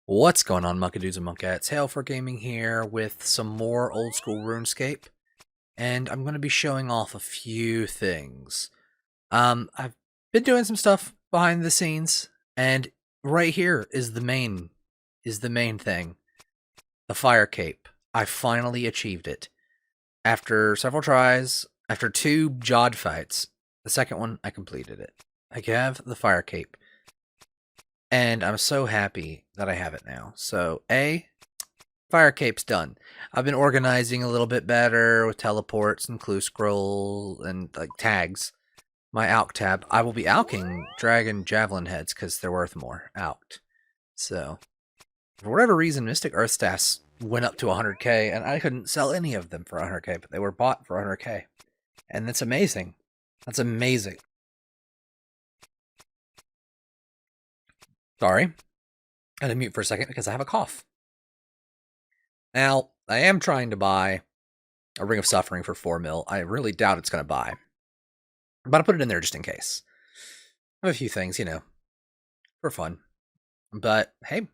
What's going on, Monkadoos and Monkettes? Hail for Gaming here with some more old school RuneScape, and I'm going to be showing off a few things. I've been doing some stuff behind the scenes, and right here is the main thing, the fire cape. I finally achieved it after several tries, after 2 tztok-jad fights. The second one, I completed it. I have the fire cape. And I'm so happy that I have it now. So, fire cape's done. I've been organizing a little bit better with teleports and clue scroll and like tags. My alk tab. I will be alking dragon javelin heads because they're worth more. Alked. So, for whatever reason, Mystic Earth Staffs went up to 100k, and I couldn't sell any of them for 100k, but they were bought for 100k. And that's amazing. That's amazing. Sorry. I had to mute for a second because I have a cough. Now, I am trying to buy a Ring of Suffering for 4 mil. I really doubt it's going to buy. But I put it in there just in case. I have a few things, for fun. But, hey.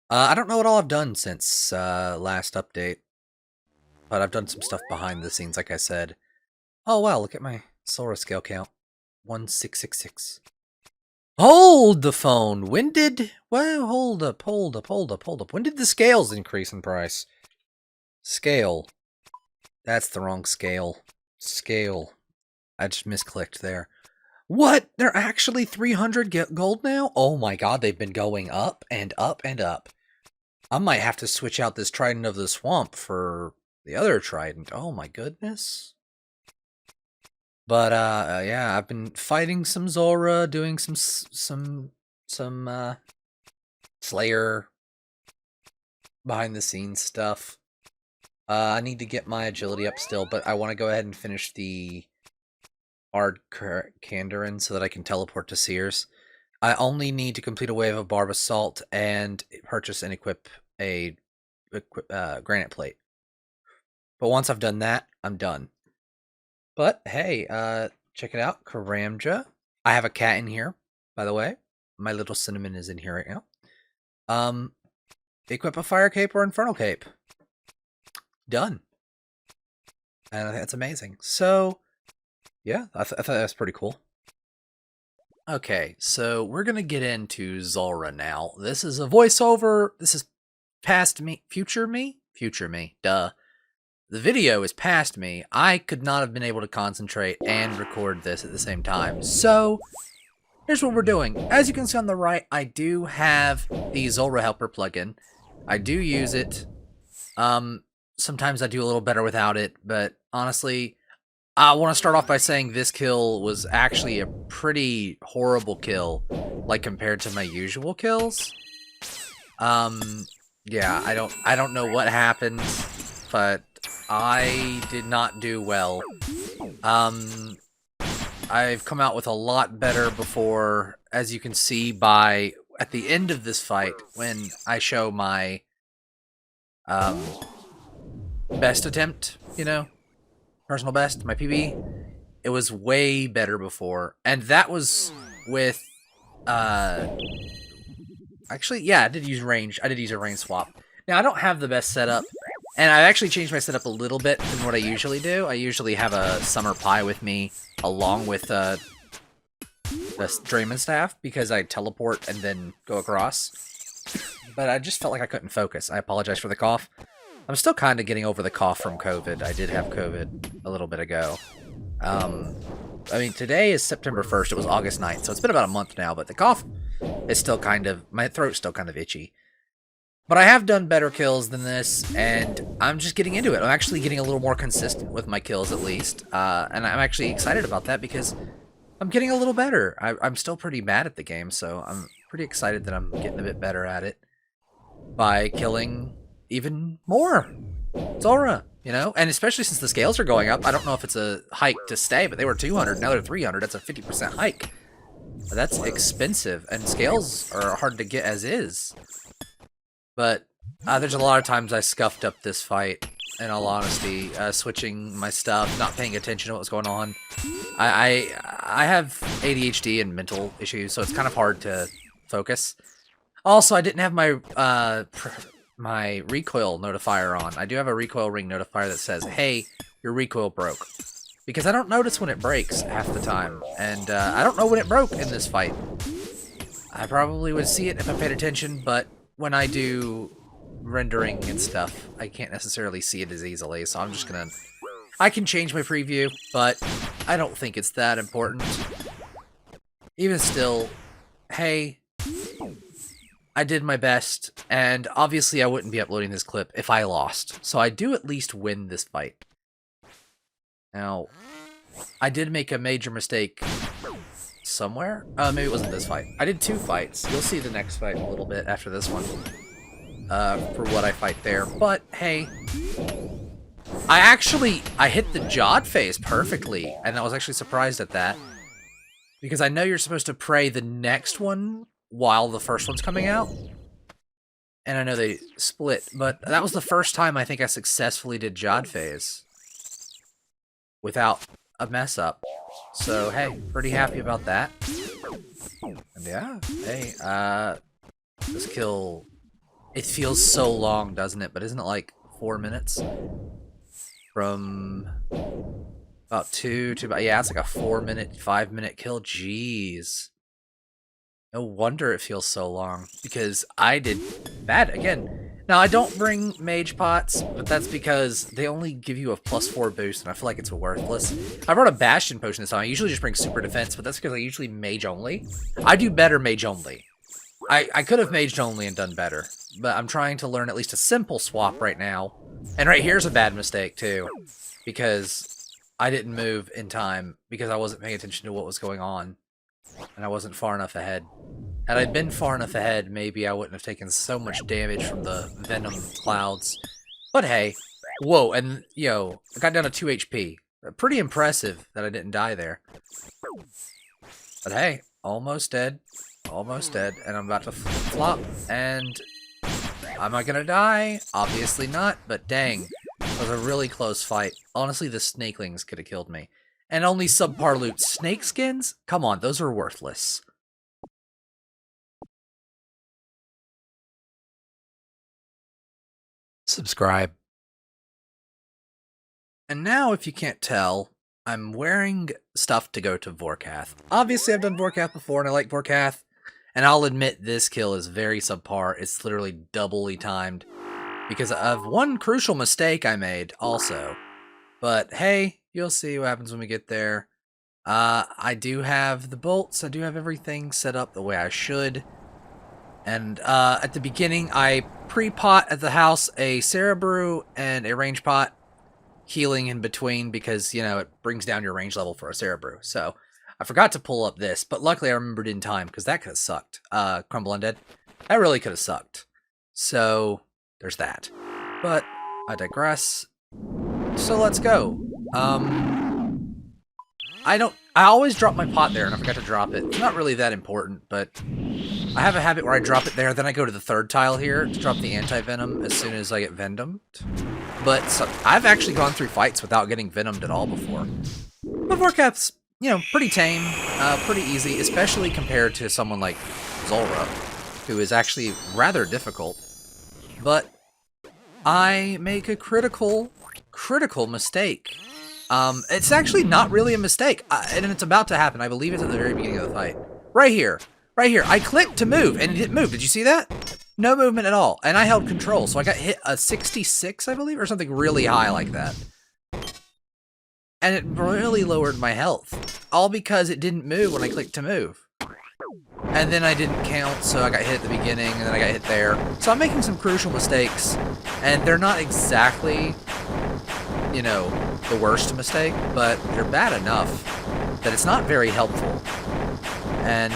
I don't know what all I've done since last update. But I've done some stuff behind the scenes, like I said. Oh, wow, look at my Zulrah scale count. 1666. Hold the phone. When did... Well, hold up. When did the scales increase in price? Scale. That's the wrong scale. Scale. I just misclicked there. What? They're actually 300 gold now? Oh my god, they've been going up and up and up. I might have to switch out this Trident of the Swamp for the other Trident. Oh my goodness. But, yeah, I've been fighting some Zulrah, doing some Slayer behind-the-scenes stuff. I need to get my agility up still, but I want to go ahead and finish the Ard Kandarin so that I can teleport to Seers. I only need to complete a wave of Barb Assault and purchase and equip a Granite Plate. But once I've done that, I'm done. But, hey, check it out, Karamja. I have a cat in here, by the way. My little Cinnamon is in here right now. Equip a Fire Cape or Infernal Cape. Done. And I think that's amazing. So, yeah, I thought that was pretty cool. Okay, so we're going to get into Zulrah now. This is a voiceover. This is past me. Future me? Future me. Duh. The video is past me. I could not have been able to concentrate and record this at the same time. So, here's what we're doing. As you can see on the right, I do have the Zulrah Helper plugin. I do use it. Sometimes I do a little better without it, but honestly, I want to start off by saying this kill was actually a pretty horrible kill, like compared to my usual kills. Yeah, I don't know what happened, but I did not do well. I've come out with a lot better before, as you can see by at the end of this fight when I show my best attempt, personal best, my PB. It was way better before, and that was with actually, yeah, I did use range. I did use a range swap. Now I don't have the best setup. And I've actually changed my setup a little bit than what I usually do. I usually have a Summer Pie with me, along with the Draymond Staff, because I teleport and then go across. But I just felt like I couldn't focus. I apologize for the cough. I'm still kind of getting over the cough from COVID. I did have COVID a little bit ago. I mean, today is September 1st. It was August 9th, so it's been about a month now. But the cough is still kind of... My throat's still kind of itchy. But I have done better kills than this, and I'm just getting into it. I'm actually getting a little more consistent with my kills, at least. And I'm actually excited about that because I'm getting a little better. I'm still pretty bad at the game, so I'm pretty excited that I'm getting a bit better at it by killing even more Zulrah, And especially since the scales are going up, I don't know if it's a hike to stay, but they were 200, now they're 300. That's a 50% hike. That's expensive, and scales are hard to get as is. But there's a lot of times I scuffed up this fight, in all honesty, switching my stuff, not paying attention to what was going on. I have ADHD and mental issues, so it's kind of hard to focus. Also, I didn't have my my recoil notifier on. I do have a recoil ring notifier that says, "Hey, your recoil broke," because I don't notice when it breaks half the time, and I don't know when it broke in this fight. I probably would see it if I paid attention, but when I do rendering and stuff, I can't necessarily see it as easily, so I'm just gonna... I can change my preview, but I don't think it's that important. Even still, hey, I did my best, and obviously I wouldn't be uploading this clip if I lost, so I do at least win this fight. Now, I did make a major mistake somewhere. Maybe it wasn't this fight. I did 2 fights. You'll see the next fight in a little bit after this one. For what I fight there. But, hey, I hit the Jad phase perfectly, and I was actually surprised at that. Because I know you're supposed to pray the next one while the first one's coming out. And I know they split, but that was the first time I think I successfully did Jad phase without a mess up. So, hey, pretty happy about that. And yeah, hey, this kill, it feels so long, doesn't it? But isn't it like 4 minutes? From about 2 to about, yeah, it's like a 4-minute, 5-minute kill. Jeez. No wonder it feels so long, because I did bad again. Now, I don't bring mage pots, but that's because they only give you a +4 boost, and I feel like it's worthless. I brought a bastion potion this time. I usually just bring super defense, but that's because I usually mage only. I do better mage only. I could have maged only and done better, but I'm trying to learn at least a simple swap right now. And right here's a bad mistake, too, because I didn't move in time because I wasn't paying attention to what was going on, and I wasn't far enough ahead. Had I been far enough ahead, maybe I wouldn't have taken so much damage from the venom clouds. But hey, whoa, and yo, I got down to 2 HP. Pretty impressive that I didn't die there. But hey, almost dead, and I'm about to flop, and am I gonna die? Obviously not, but dang, it was a really close fight. Honestly, the snakelings could have killed me. And only subpar loot. Snake skins? Come on, those are worthless. Subscribe. And now, if you can't tell, I'm wearing stuff to go to Vorkath. Obviously, I've done Vorkath before, and I like Vorkath. And I'll admit this kill is very subpar. It's literally doubly timed because of one crucial mistake I made also. But hey, you'll see what happens when we get there. I do have the bolts. I do have everything set up the way I should. And at the beginning, I pre-pot at the house a Cerebrew and a range pot, healing in between because, you know, it brings down your range level for a Cerebrew. So I forgot to pull up this, but luckily I remembered in time because that could have sucked. Crumble Undead. That really could have sucked. So there's that. But I digress. So let's go. I always drop my pot there, and I forgot to drop it. It's not really that important, but I have a habit where I drop it there, then I go to the third tile here to drop the anti-venom as soon as I get venomed. But so, I've actually gone through fights without getting venomed at all before. But Vorkath's, you know, pretty tame, pretty easy, especially compared to someone like Zulrah, who is actually rather difficult. But I make a critical mistake. It's actually not really a mistake, and it's about to happen. I believe it's at the very beginning of the fight. Right here. I clicked to move, and it didn't move. Did you see that? No movement at all, and I held control, so I got hit a 66, I believe, or something really high like that. And it really lowered my health, all because it didn't move when I clicked to move. And then I didn't count, so I got hit at the beginning, and then I got hit there. So I'm making some crucial mistakes, and they're not exactly, you know, the worst mistake, but they're bad enough that it's not very helpful. And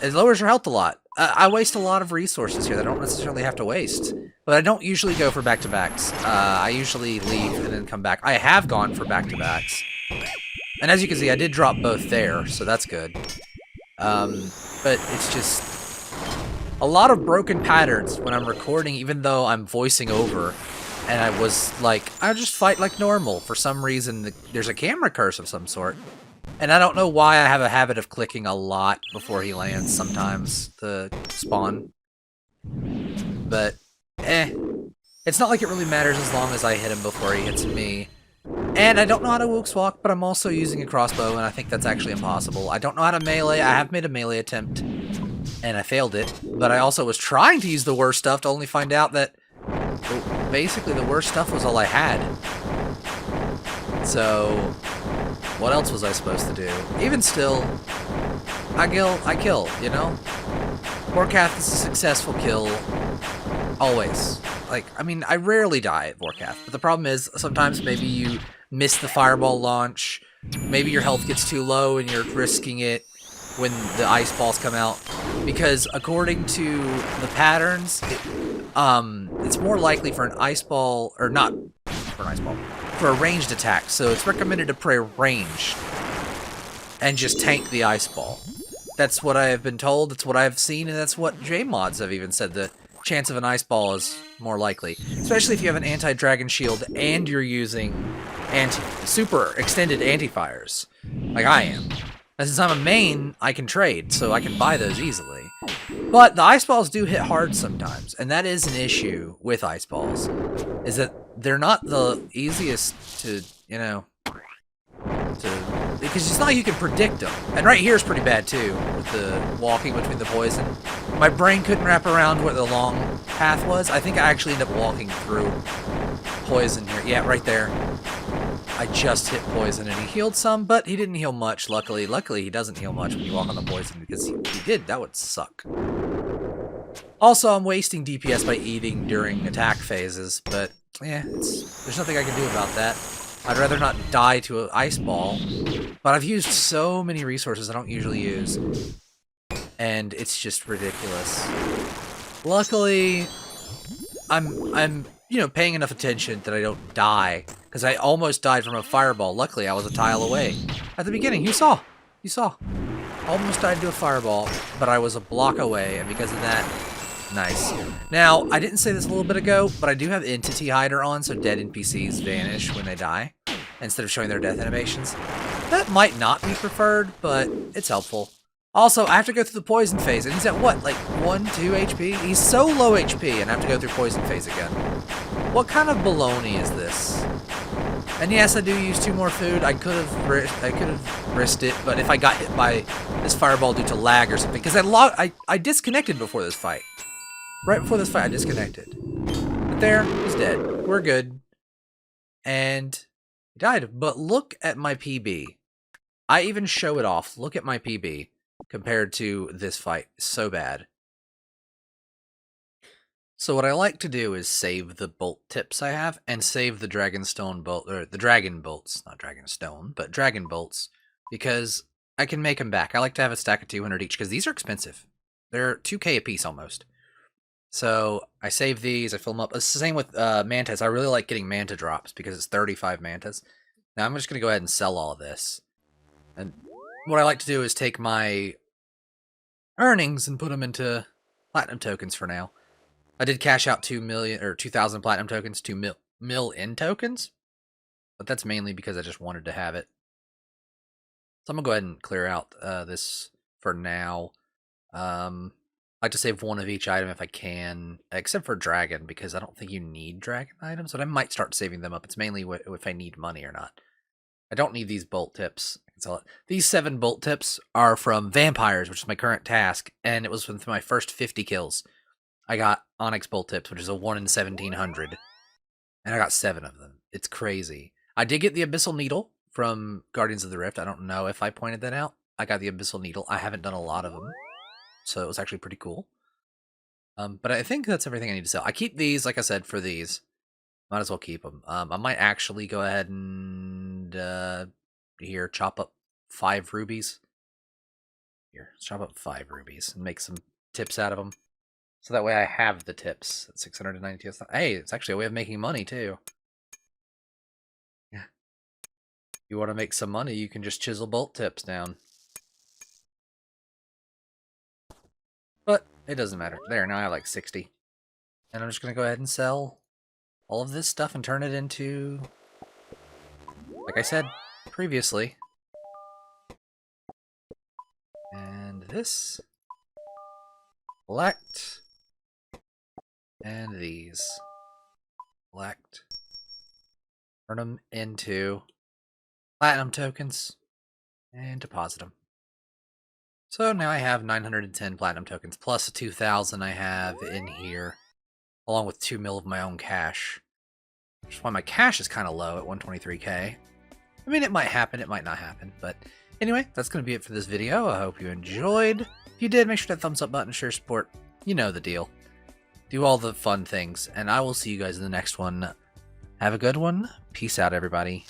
it lowers your health a lot. I waste a lot of resources here that I don't necessarily have to waste. But I don't usually go for back-to-backs. I usually leave and then come back. I have gone for back-to-backs. And as you can see, I did drop both there, so that's good. But it's just a lot of broken patterns when I'm recording, even though I'm voicing over. And I was like, I'll just fight like normal. For some reason, there's a camera curse of some sort. And I don't know why I have a habit of clicking a lot before he lands sometimes to spawn. But, it's not like it really matters as long as I hit him before he hits me. And I don't know how to Wook's Walk, but I'm also using a crossbow, and I think that's actually impossible. I don't know how to melee. I have made a melee attempt, and I failed it. But I also was trying to use the worst stuff to only find out that basically the worst stuff was all I had. So, what else was I supposed to do? Even still, I kill, you know? Vorkath is a successful kill. Always. Like, I mean, I rarely die at Vorkath, but the problem is sometimes maybe you miss the fireball launch, maybe your health gets too low and you're risking it when the ice balls come out, because according to the patterns, it's more likely for an ice ball, or not for an ice ball, for a ranged attack, so it's recommended to play ranged and just tank the ice ball. That's what I have been told, that's what I've seen, and that's what JMods have even said. The chance of an ice ball is more likely, especially if you have an anti-dragon shield and you're using super extended anti-fires, like I am. And since I'm a main, I can trade, so I can buy those easily. But the ice balls do hit hard sometimes, and that is an issue with ice balls, is that they're not the easiest to, you know, because it's not like you can predict them. And right here is pretty bad too, with the walking between the poison. My brain couldn't wrap around what the long path was. I think I actually ended up walking through poison here. Yeah, right there. I just hit poison and he healed some, but he didn't heal much, luckily. Luckily, he doesn't heal much when you walk on the poison, because if he did, that would suck. Also, I'm wasting DPS by eating during attack phases, but yeah, there's nothing I can do about that. I'd rather not die to an ice ball, but I've used so many resources I don't usually use, and it's just ridiculous. Luckily, I'm you know, paying enough attention that I don't die, because I almost died from a fireball. Luckily, I was a tile away. At the beginning, you saw. Almost died to a fireball, but I was a block away, and because of that, nice. Now, I didn't say this a little bit ago, but I do have Entity Hider on, so dead NPCs vanish when they die, instead of showing their death animations. That might not be preferred, but it's helpful. Also, I have to go through the poison phase, and he's at what, like 1, 2 HP? He's so low HP, and I have to go through poison phase again. What kind of baloney is this? And yes, I do use 2 more food. I could have risked it, but if I got hit by this fireball due to lag or something, because I disconnected before this fight. Right before this fight, I disconnected. But there, he's dead. We're good. And he died. But look at my PB. I even show it off. Look at my PB compared to this fight. So bad. So what I like to do is save the bolt tips I have and save the dragonstone bolt, or the dragon bolts, not dragonstone, but dragon bolts, because I can make them back. I like to have a stack of 200 each because these are expensive. They're 2k a piece almost. So I save these, I fill them up. It's the same with mantas. I really like getting manta drops because it's 35 mantas. Now I'm just going to go ahead and sell all of this. And what I like to do is take my earnings and put them into platinum tokens for now. I did cash out 2 million or 2,000 platinum tokens, 2 mil in tokens, but that's mainly because I just wanted to have it. So I'm gonna go ahead and clear out this for now. I like to save one of each item if I can, except for dragon, because I don't think you need dragon items, but I might start saving them up. It's mainly if I need money or not. I don't need these bolt tips. These 7 bolt tips are from vampires, which is my current task, and it was with my first 50 kills. I got Onyx Bolt Tips, which is a 1 in 1,700, and I got 7 of them. It's crazy. I did get the Abyssal Needle from Guardians of the Rift. I don't know if I pointed that out. I got the Abyssal Needle. I haven't done a lot of them, so it was actually pretty cool. But I think that's everything I need to sell. I keep these, like I said, for these. Might as well keep them. I might actually go ahead and here chop up 5 rubies. Here, let's chop up 5 rubies and make some tips out of them. So that way I have the tips at 692. Hey, it's actually a way of making money, too. Yeah. You want to make some money, you can just chisel bolt tips down. But it doesn't matter. There, now I have like 60. And I'm just going to go ahead and sell all of this stuff and turn it into, like I said previously. And this. Collect. And these. Select. Turn them into platinum tokens. And deposit them. So now I have 910 platinum tokens, plus the 2,000 I have in here, along with 2 mil of my own cash. Which is why my cash is kind of low at 123k. I mean, it might happen, it might not happen, but anyway, that's going to be it for this video. I hope you enjoyed. If you did, make sure that thumbs up button, share, support. You know the deal. Do all the fun things, and I will see you guys in the next one. Have a good one. Peace out, everybody.